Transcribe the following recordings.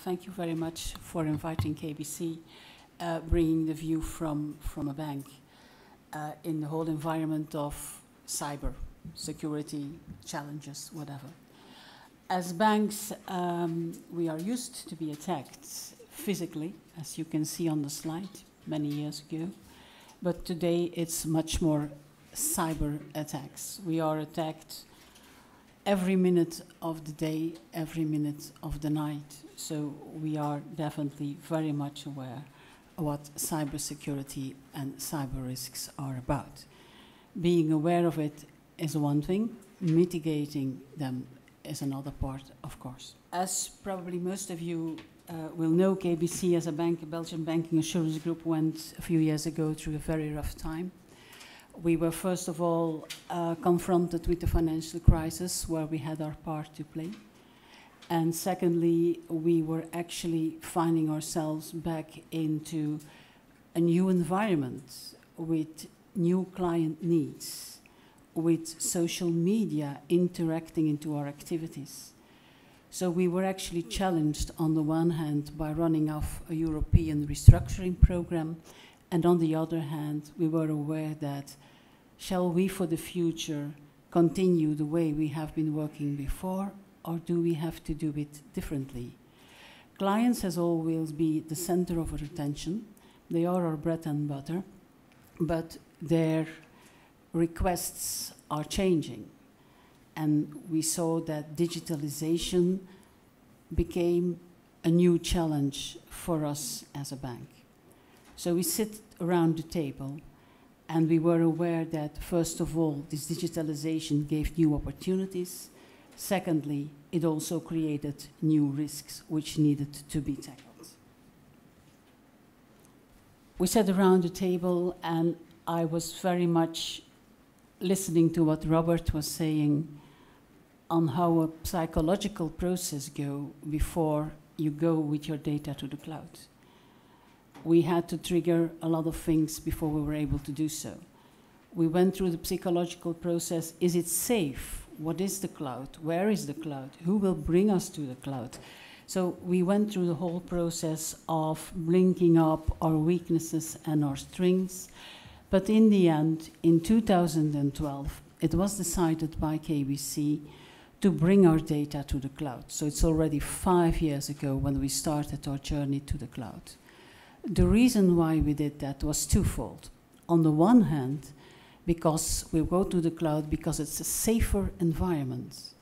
Thank you very much for inviting KBC, bringing the view from a bank in the whole environment of cyber security challenges, whatever. As banks, we are used to be attacked physically, as you can see on the slide, many years ago. But today it's much more cyber attacks. We are attacked every minute of the day, every minute of the night. So we are definitely very much aware of what cybersecurity and cyber risks are about. Being aware of it is one thing, mitigating them is another part, of course. As probably most of you will know, KBC as a bank, a Belgian banking assurance group, went a few years ago through a very rough time. We were first of all confronted with the financial crisis where we had our part to play. And secondly, we were actually finding ourselves back into a new environment with new client needs, with social media interacting into our activities. So we were actually challenged on the one hand by running off a European restructuring program, and on the other hand, we were aware that shall we for the future continue the way we have been working before, or do we have to do it differently? Clients has always been the center of our attention. They are our bread and butter, but their requests are changing. And we saw that digitalization became a new challenge for us as a bank. So we sit around the table and we were aware that, first of all, this digitalization gave new opportunities. Secondly, it also created new risks which needed to be tackled. We sat around the table and I was very much listening to what Robert was saying on how a psychological process goes before you go with your data to the cloud. We had to trigger a lot of things before we were able to do so. We went through the psychological process. Is it safe? What is the cloud? Where is the cloud? Who will bring us to the cloud? So we went through the whole process of linking up our weaknesses and our strengths. But in the end, in 2012, it was decided by KBC to bring our data to the cloud. So it's already 5 years ago when we started our journey to the cloud. The reason why we did that was twofold. On the one hand, because we go to the cloud because it's a safer environment.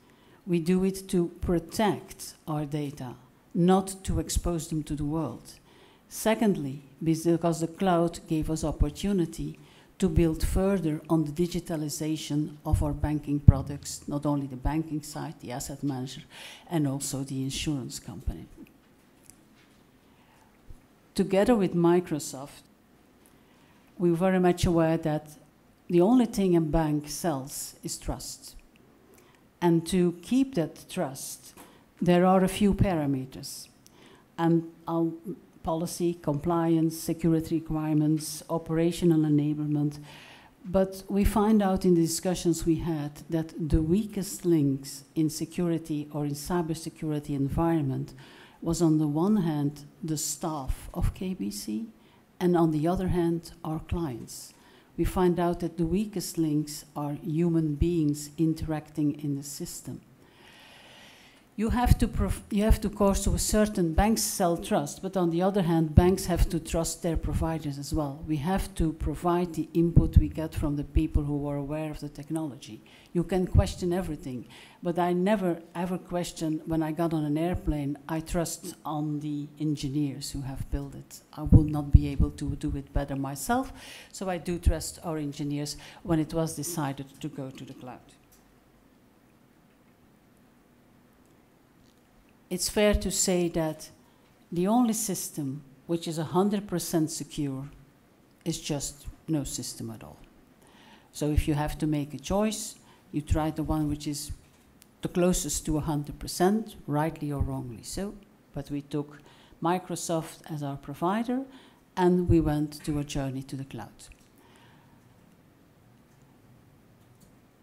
We do it to protect our data, not to expose them to the world. Secondly, because the cloud gave us opportunity to build further on the digitalization of our banking products, not only the banking side, the asset manager, and also the insurance company. Together with Microsoft, we were very much aware that the only thing a bank sells is trust. And to keep that trust, there are a few parameters. And policy, compliance, security requirements, operational enablement. But we find out in the discussions we had that the weakest links in security or in cybersecurity environment was on the one hand the staff of KBC and on the other hand our clients. We find out that the weakest links are human beings interacting in the system. You have to course to a certain banks sell trust, but on the other hand, banks have to trust their providers as well. We have to provide the input we get from the people who are aware of the technology. You can question everything, but I never ever question when I got on an airplane, I trust on the engineers who have built it. I will not be able to do it better myself, so I do trust our engineers when it was decided to go to the cloud. It's fair to say that the only system which is 100% secure is just no system at all. So if you have to make a choice, you try the one which is the closest to 100%, rightly or wrongly so. But we took Microsoft as our provider and we went to a journey to the cloud.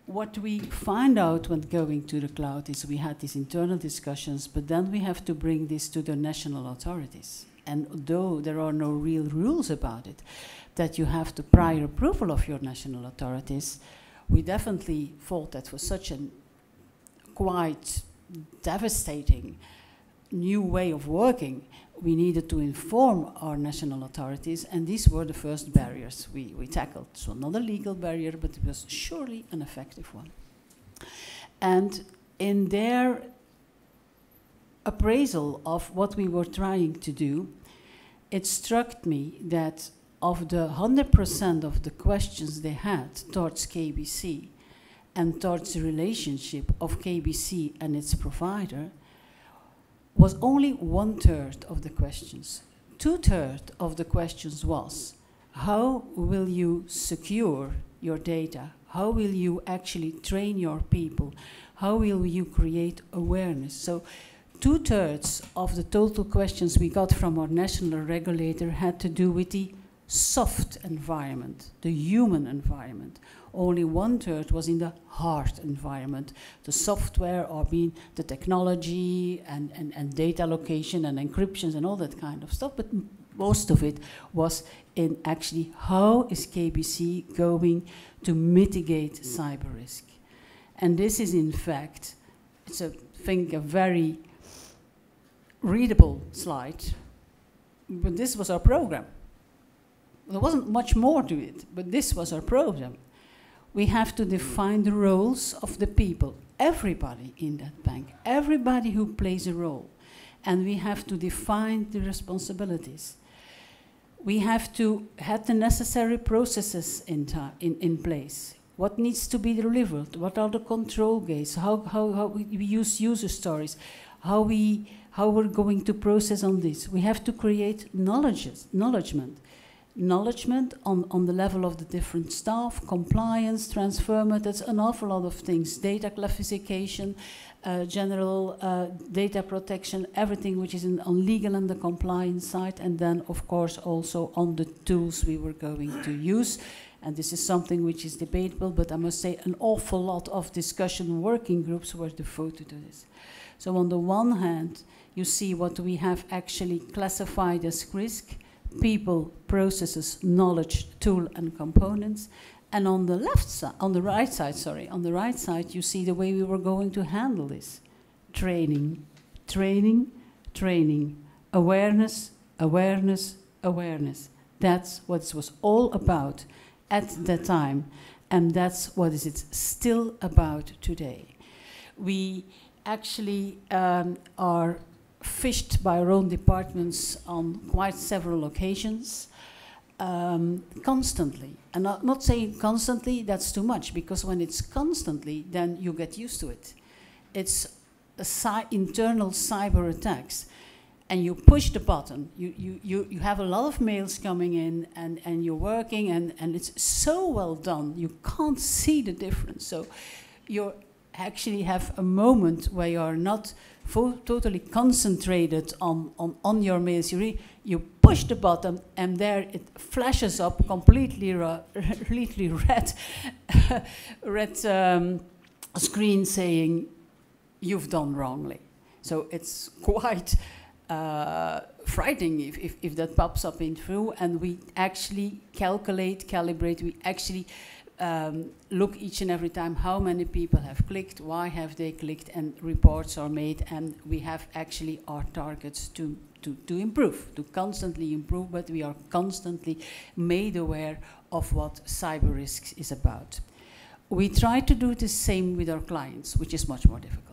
what we find out when going to the cloud is we had these internal discussions, but then we have to bring this to the national authorities. And though there are no real rules about it, that you have the prior approval of your national authorities, we definitely thought that was such a quite devastating new way of working, we needed to inform our national authorities, and these were the first barriers we tackled. So not a legal barrier, but it was surely an effective one. And in their appraisal of what we were trying to do, it struck me that of the 100% of the questions they had towards KBC and towards the relationship of KBC and its provider, was only 1/3 of the questions. 2/3 of the questions was, how will you secure your data? How will you actually train your people? How will you create awareness? So 2/3 of the total questions we got from our national regulator had to do with the soft environment, the human environment. Only 1/3 was in the hard environment, the software or being the technology and data location and encryptions and all that kind of stuff, but most of it was in actually how is KBC going to mitigate cyber risk. And this is in fact, it's I think a very readable slide, but this was our program. There wasn't much more to it, but this was our program. We have to define the roles of the people, everybody in that bank, everybody who plays a role. And we have to define the responsibilities. We have to have the necessary processes in place. What needs to be delivered? What are the control gates? How we use user stories? How we're going to process on this? We have to create knowledgement on the level of the different staff, compliance, transfer methods, an awful lot of things, data classification, general data protection, everything which is on legal and the compliance side, and then of course also on the tools we were going to use. And this is something which is debatable, but I must say an awful lot of discussion working groups were devoted to this. So on the one hand, you see what we have actually classified as risk: people, processes, knowledge, tool, and components. And on the left side, on the right side, you see the way we were going to handle this: training, training, training, awareness, awareness, awareness. That's what it was all about at that time, and that's what it's still about today. We actually are fished by our own departments on quite several occasions, constantly. And not saying constantly, that's too much, because when it's constantly, then you get used to it. It's internal cyber attacks, and you push the button. You have a lot of mails coming in, and you're working, and it's so well done, you can't see the difference. So you actually have a moment where you're not totally concentrated on your mails. You push the button, and there it flashes up completely red, red screen saying you've done wrongly. So it's quite frightening if that pops up in through, and we actually calibrate, we actually look each and every time how many people have clicked, why have they clicked, and reports are made, and we have actually our targets to improve, to constantly improve, but we are constantly made aware of what cyber risks is about. We try to do the same with our clients, which is much more difficult.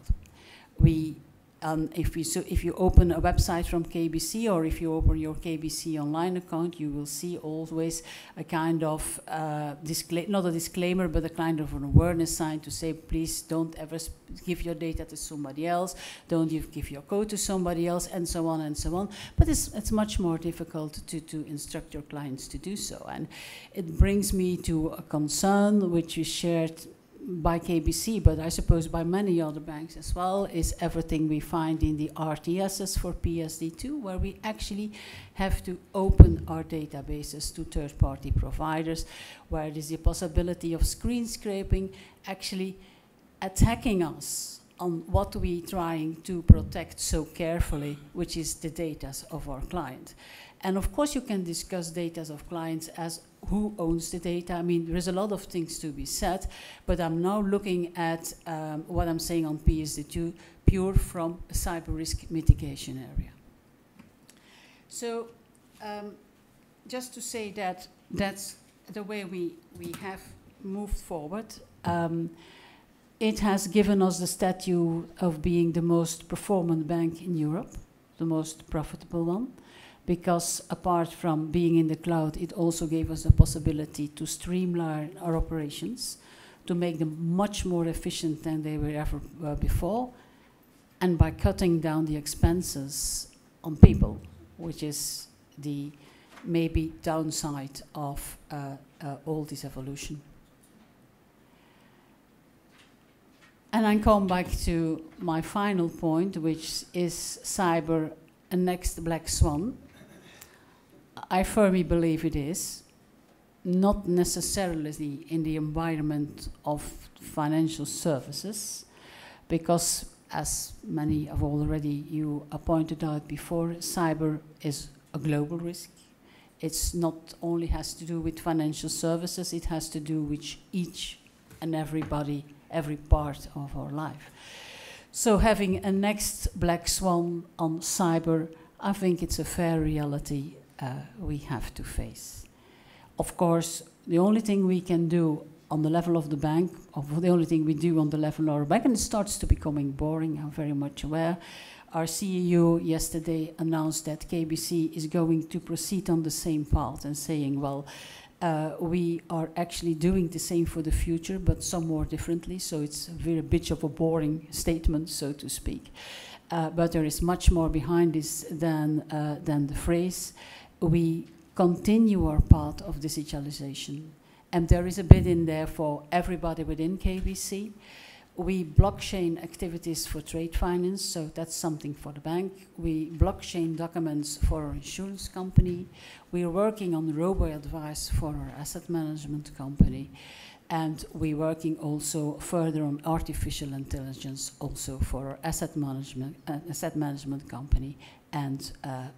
If you open a website from KBC, or if you open your KBC online account, you will see always a kind of not a disclaimer, but a kind of an awareness sign to say, please don't ever give your data to somebody else, don't give your code to somebody else, and so on and so on. But it's much more difficult to instruct your clients to do so. And it brings me to a concern which we shared by KBC, but I suppose by many other banks as well, is everything we find in the RTSs for PSD2, where we actually have to open our databases to third-party providers, where there's the possibility of screen scraping actually attacking us on what we're trying to protect so carefully, which is the data of our client. And of course you can discuss data of clients as who owns the data. I mean, there is a lot of things to be said, but I'm now looking at what I'm saying on PSD2 pure from a cyber risk mitigation area. So just to say that that's the way we have moved forward. It has given us the status of being the most performant bank in Europe, the most profitable one, because apart from being in the cloud, it also gave us the possibility to streamline our operations, to make them much more efficient than they were ever before, and by cutting down the expenses on people, which is the maybe downside of all this evolution. And I come back to my final point, which is cyber a next black swan. I firmly believe it is, not necessarily in the environment of financial services, because as many have already you pointed out before, cyber is a global risk. It's not only has to do with financial services, it has to do with each and everybody, every part of our life. So having a next black swan on cyber, I think it's a fair reality we have to face. Of course, the only thing we can do on the level of the bank, or the only thing we do on the level of our bank, and it starts to becoming boring, I'm very much aware. Our CEO yesterday announced that KBC is going to proceed on the same path and saying, well, we are actually doing the same for the future, but some more differently. So it's a very bit of a boring statement, so to speak. But there is much more behind this than the phrase. We continue our path of digitalization. And there is a bit in there for everybody within KBC. We blockchain activities for trade finance, so that's something for the bank. We blockchain documents for our insurance company. We are working on robo-advice for our asset management company. And we're working also further on artificial intelligence also for our asset management company and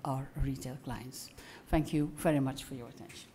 our retail clients. Thank you very much for your attention.